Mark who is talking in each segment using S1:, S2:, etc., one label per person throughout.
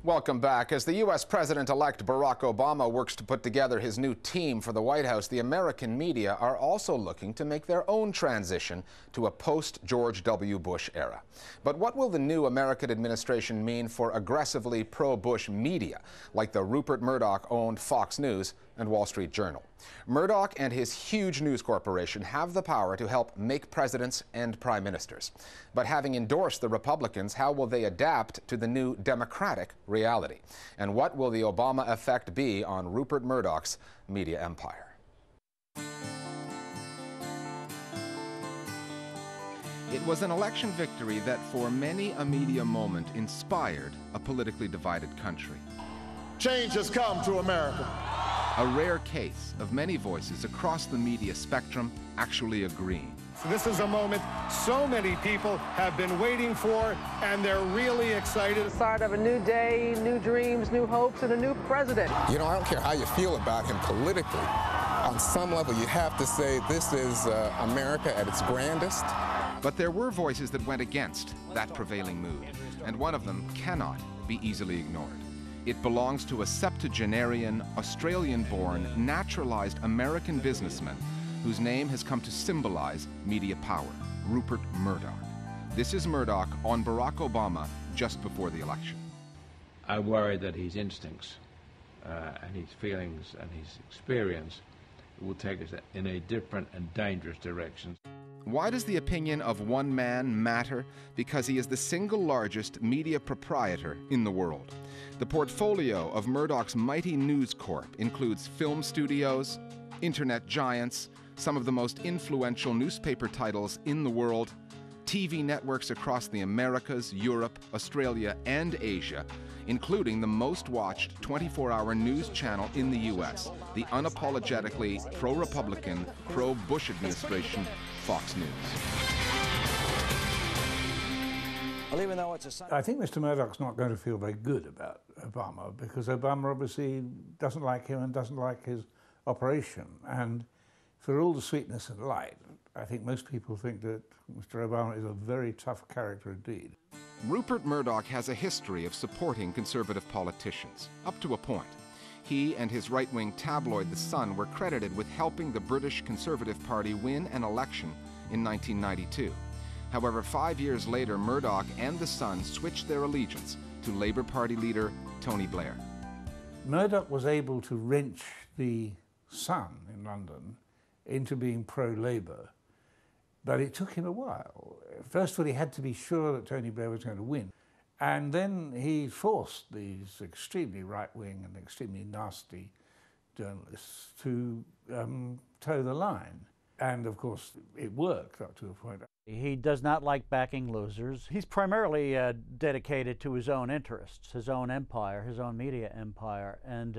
S1: Welcome back. As the U.S. President-elect Barack Obama works to put together his new team for the White House, the American media are also looking to make their own transition to a post-George W. Bush era. But what will the new American administration mean for aggressively pro-Bush media, like the Rupert Murdoch-owned Fox News and Wall Street Journal? Murdoch and his huge news corporation have the power to help make presidents and prime ministers. But having endorsed the Republicans, how will they adapt to the new Democratic reality? And what will the Obama effect be on Rupert Murdoch's media empire? It was an election victory that for many a media moment inspired a politically divided country.
S2: Change has come to America.
S1: A rare case of many voices across the media spectrum actually agreeing.
S3: This is a moment so many people have been waiting for, and they're really excited.
S4: The start of a new day, new dreams, new hopes, and a new president.
S5: You know, I don't care how you feel about him politically. On some level, you have to say this is America at its grandest.
S1: But there were voices that went against that prevailing mood, and one of them cannot be easily ignored. It belongs to a septuagenarian, Australian-born, naturalized American businessman whose name has come to symbolize media power, Rupert Murdoch. This is Murdoch on Barack Obama just before the election.
S6: I worry that his instincts and his feelings and his experience will take us in a different and dangerous direction.
S1: Why does the opinion of one man matter? Because he is the single largest media proprietor in the world. The portfolio of Murdoch's mighty News Corp includes film studios, internet giants, some of the most influential newspaper titles in the world, TV networks across the Americas, Europe, Australia, and Asia, including the most watched 24-hour news channel in the U.S., the unapologetically pro-Republican, pro-Bush administration Fox News.
S7: I think Mr. Murdoch's not going to feel very good about Obama, because Obama obviously doesn't like him and doesn't like his operation. And for all the sweetness and light, I think most people think that Mr. Obama is a very tough character indeed.
S1: Rupert Murdoch has a history of supporting conservative politicians, up to a point. He and his right-wing tabloid The Sun were credited with helping the British Conservative Party win an election in 1992. However, 5 years later, Murdoch and The Sun switched their allegiance to Labour Party leader Tony Blair.
S7: Murdoch was able to wrench the Sun in London into being pro-Labour, but it took him a while. First of all, he had to be sure that Tony Blair was going to win. And then he forced these extremely right-wing and extremely nasty journalists to toe the line. And of course, it worked up to a point.
S8: He does not like backing losers. He's primarily dedicated to his own interests, his own empire, his own media empire. And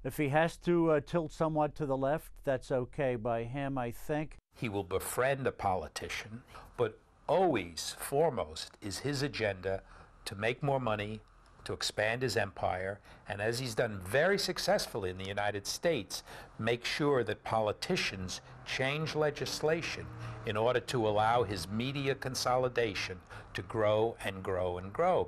S8: if he has to tilt somewhat to the left, that's okay by him, I think.
S9: He will befriend a politician, but always foremost is his agenda to make more money, to expand his empire, and as he's done very successfully in the United States, make sure that politicians change legislation in order to allow his media consolidation to grow and grow and grow.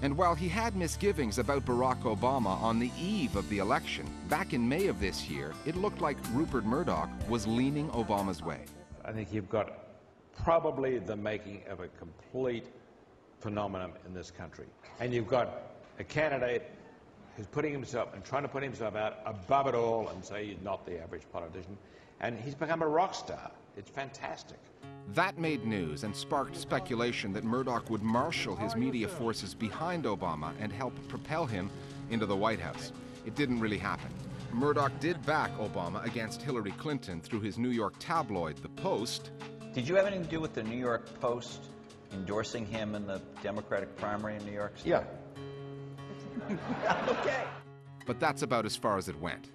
S1: And while he had misgivings about Barack Obama on the eve of the election, back in May of this year, it looked like Rupert Murdoch was leaning Obama's way.
S6: I think you've got probably the making of a complete phenomenon in this country. And you've got a candidate who's putting himself and trying to put himself out above it all and say he's not the average politician. And he's become a rock star. It's fantastic.
S1: That made news and sparked speculation that Murdoch would marshal his media forces behind Obama and help propel him into the White House. It didn't really happen. Murdoch did back Obama against Hillary Clinton through his New York tabloid, The Post.
S10: Did you have anything to do with the New York Post endorsing him in the Democratic primary in New York State?
S6: Yeah.
S10: Okay.
S1: But that's about as far as it went.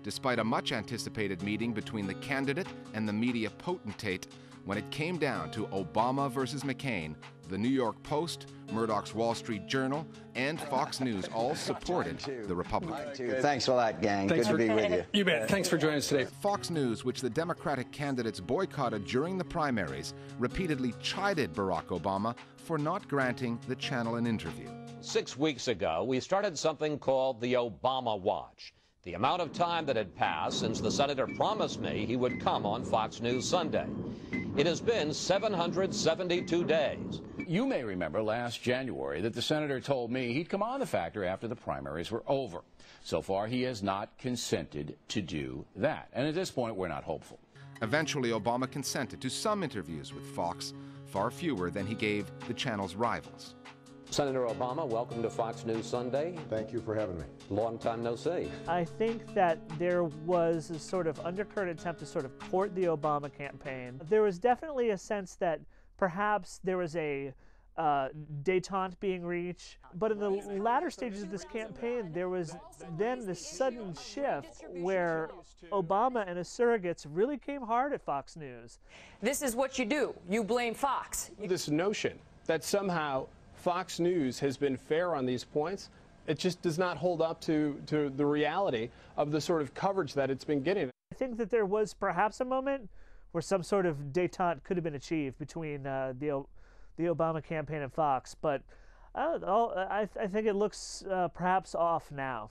S1: Despite a much-anticipated meeting between the candidate and the media potentate, when it came down to Obama versus McCain, The New York Post, Murdoch's Wall Street Journal, and Fox News all supported the Republicans.
S11: Thanks a lot, gang. Good to be with you.
S12: You bet. Thanks for joining us today.
S1: Fox News, which the Democratic candidates boycotted during the primaries, repeatedly chided Barack Obama for not granting the channel an interview.
S13: 6 weeks ago, we started something called the Obama Watch. The amount of time that had passed since the senator promised me he would come on Fox News Sunday. It has been 772 days.
S14: You may remember last January that the senator told me he'd come on the factor after the primaries were over. So far, he has not consented to do that. And at this point, we're not hopeful.
S1: Eventually, Obama consented to some interviews with Fox, far fewer than he gave the channel's rivals.
S13: Senator Obama, welcome to Fox News Sunday.
S2: Thank you for having me.
S13: Long time no see.
S15: I think that there was a sort of undercurrent attempt to sort of court the Obama campaign. There was definitely a sense that perhaps there was a détente being reached, but in the latter stages of this campaign, there was then this sudden shift where Obama and his surrogates really came hard at Fox News.
S16: This is what you do. You blame Fox.
S12: This notion that somehow Fox News has been fair on these points, it just does not hold up to the reality of the sort of coverage that it's been getting.
S15: I think that there was perhaps a moment where some sort of détente could have been achieved between the Obama campaign and Fox, but I think it looks perhaps off now.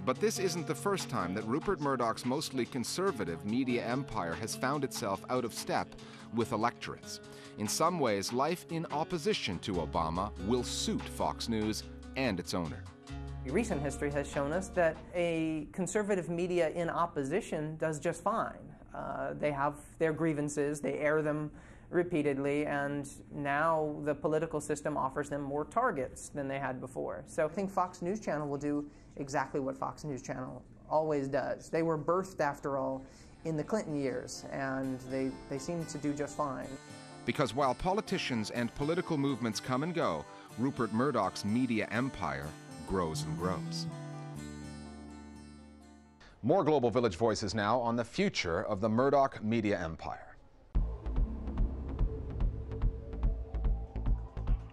S1: But this isn't the first time that Rupert Murdoch's mostly conservative media empire has found itself out of step with electorates. In some ways, life in opposition to Obama will suit Fox News and its owner.
S17: Recent history has shown us that a conservative media in opposition does just fine. They have their grievances, they air them repeatedly, and now the political system offers them more targets than they had before. So I think Fox News Channel will do exactly what Fox News Channel always does. They were birthed, after all, in the Clinton years, and they seem to do just fine.
S1: Because while politicians and political movements come and go, Rupert Murdoch's media empire grows and grows. More Global Village Voices now on the future of the Murdoch media empire.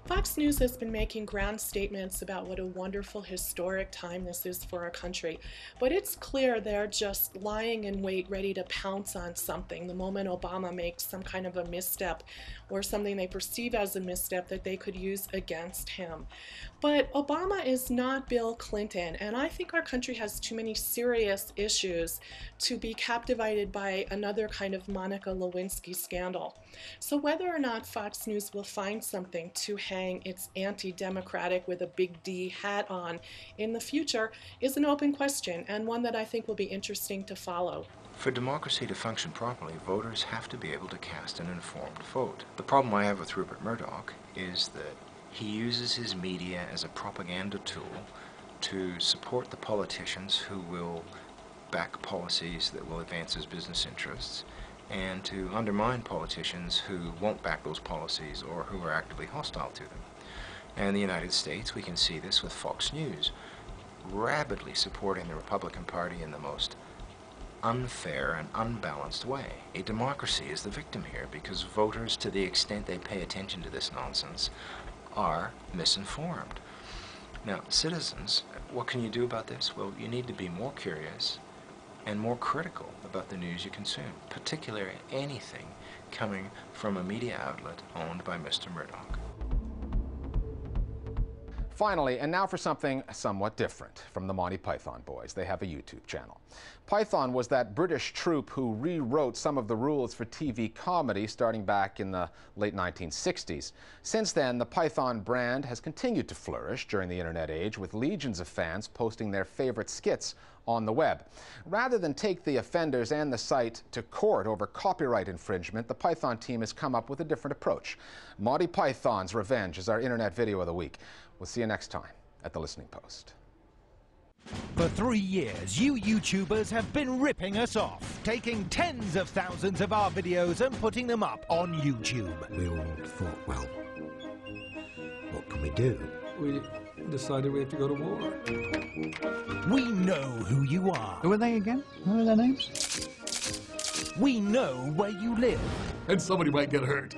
S18: Fox News has been making grand statements about what a wonderful historic time this is for our country, but it's clear they're just lying in wait, ready to pounce on something the moment Obama makes some kind of a misstep or something they perceive as a misstep that they could use against him. But Obama is not Bill Clinton, and I think our country has too many serious issues to be captivated by another kind of Monica Lewinsky scandal. So whether or not Fox News will find something to hang its anti-democratic with a big D hat on in the future is an open question, and one that I think will be interesting to follow.
S19: For democracy to function properly, voters have to be able to cast an informed vote. The problem I have with Rupert Murdoch is that he uses his media as a propaganda tool to support the politicians who will back policies that will advance his business interests, and to undermine politicians who won't back those policies or who are actively hostile to them. And in the United States, we can see this with Fox News, rabidly supporting the Republican Party in the most unfair and unbalanced way. A democracy is the victim here because voters, to the extent they pay attention to this nonsense, are misinformed. Now, citizens, what can you do about this? Well, you need to be more curious and more critical about the news you consume, particularly anything coming from a media outlet owned by Mr. Murdoch.
S1: Finally, and now for something somewhat different from the Monty Python boys. They have a YouTube channel. Python was that British troupe who rewrote some of the rules for TV comedy starting back in the late 1960s. Since then, the Python brand has continued to flourish during the internet age, with legions of fans posting their favorite skits on the web. Rather than take the offenders and the site to court over copyright infringement, the Python team has come up with a different approach. Monty Python's Revenge is our internet video of the week. We'll see you next time at The Listening Post.
S20: For 3 years, you YouTubers have been ripping us off, taking tens of thousands of our videos and putting them up on YouTube.
S21: We all thought, well, what can we do?
S22: We decided we had to go to war.
S20: We know who you are.
S21: Who are they again? What are their names?
S20: We know where you live.
S22: And somebody might get hurt.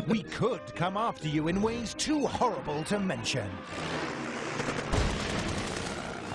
S20: We could come after you in ways too horrible to mention.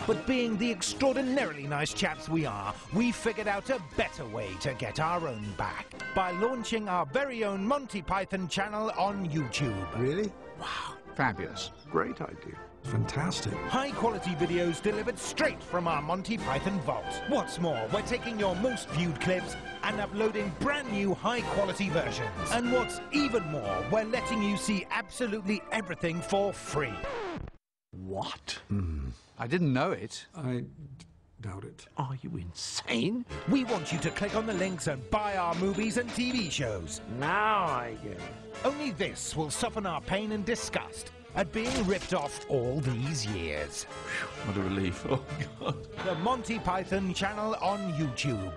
S20: But being the extraordinarily nice chaps we are, we figured out a better way to get our own back. By launching our very own Monty Python channel on YouTube.
S22: Really? Wow. Fabulous. Great idea. Fantastic.
S20: High-quality videos delivered straight from our Monty Python vault. What's more, we're taking your most viewed clips and uploading brand new high-quality versions. And what's even more, we're letting you see absolutely everything for free.
S22: What? I didn't know it. I doubt it.
S20: Are you insane? We want you to click on the links and buy our movies and TV shows. Now I get it. Only this will soften our pain and disgust at being ripped off all these years.
S22: What a relief. Oh, God.
S20: The Monty Python channel on YouTube.